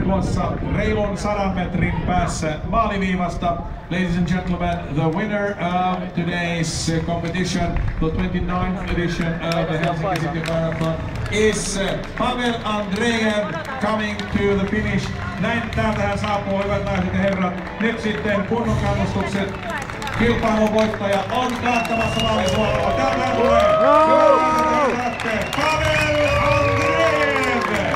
tuossa reilun 100 metrin päässä maaliviivasta. Ladies and gentlemen, the winner of today's competition, the 29th edition of the Helsinki City Marathon, is Pavel Andreev coming to the finish. Näin täältähän saapuu, hyvät naiset ja herrat. Nyt sitten kunnon kannustukset. Kilpailun voittaja on kaattamassa maalisuoralla. Täältä tulee Pavel Andreev!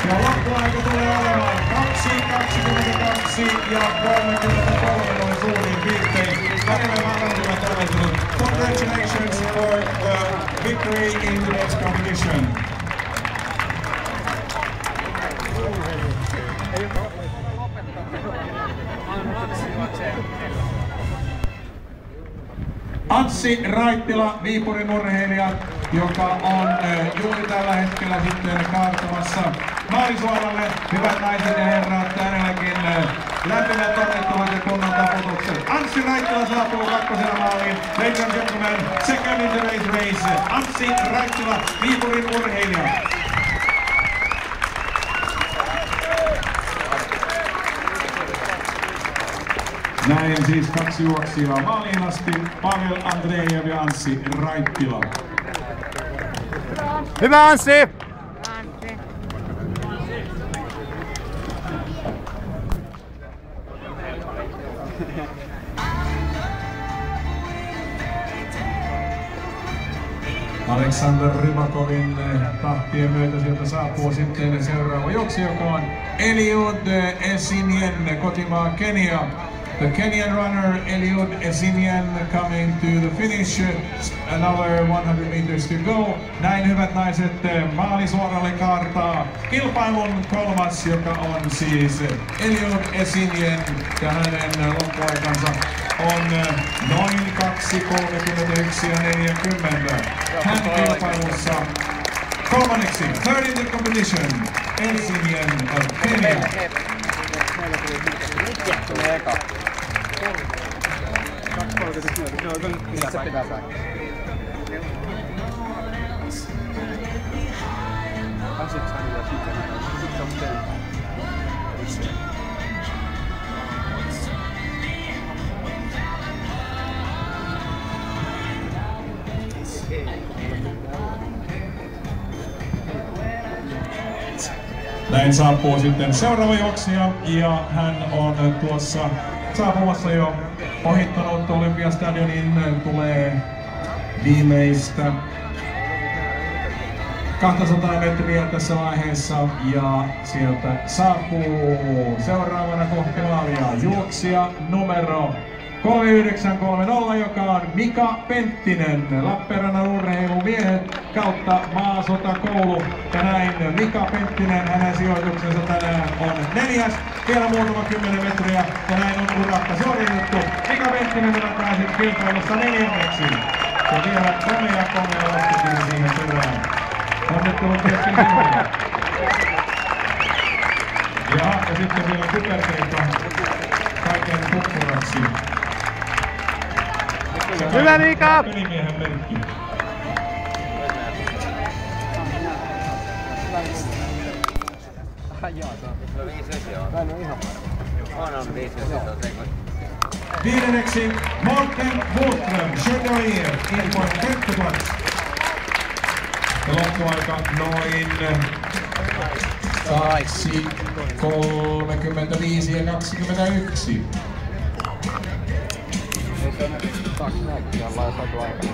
Ja loppuaika tulee olemaan 2:22 ja 33 noin suurin piirtein. Hänelle lämpimät onnittelut. Congratulations for the victory in today's competition. Anssi Raittila, Viipurin urheilija, joka on juuri tällä hetkellä sitten kaartamassa maalisuoralle. Hyvät naiset ja herrat, hänelläkin lämpimät onnittelut ja kunnon taputukset. Anssi Raittila saapuu kakkosena maaliin. Ladies and gentlemen, second in today's race, Anssi Raittila, Viipurin urheilija. Näin siis kaksi juoksijaa maaliin asti, Pavel Andreev ja Anssi Raittila. Hyvä Anssi! Aleksander Rybakovin tahtien myötä sieltä saapuu sitten seuraava juoksija, joka on Eliud Esinien, kotimaa Kenia. The Kenyan runner Eliud Esinien coming to the finish, another 100 meters to go. Näin hyvät naiset, maalisuoralle kaartaa kilpailun kolmas, joka on siis Eliud Esinien ja hänen loppuaikansa on noin 2:31 ja 40. Hän kilpailussa kolmanneksi, third in the competition, Esinien of Kenya. Tulee eka. 2:39, mistä se pitää saada? Näin saapuu sitten seuraava juoksija ja hän on tuossa saapumassa jo ohittanut Olympiastadionin, tulee viimeistä 200 metriä tässä vaiheessa ja sieltä saapuu seuraavana kohti maalia juoksija numero 3930, joka on Mika Penttinen, Lappeenrannan urheilumiehet kautta maasotakoulu. Ja näin Mika Penttinen, hänen sijoituksensa tänään on 4. Vielä muutama 10 metriä ja näin on urakka suoritettu. Mika Penttinen pääsi kilpailussa 4. Ja vielä komea lasketiin siihen perään. Onnittelut myöskin sinulle. Ja sitten vielä kuperkeikka kaiken kuppuraksi. Hyvä Mika! Pelimiehen merkki. Viidenneksi Morten Wohlström, Chevalier, 1:30. Loppuaika noin 2:35 ja 21. Ei se on 2 näkkiä, ollaan saatu aikaa.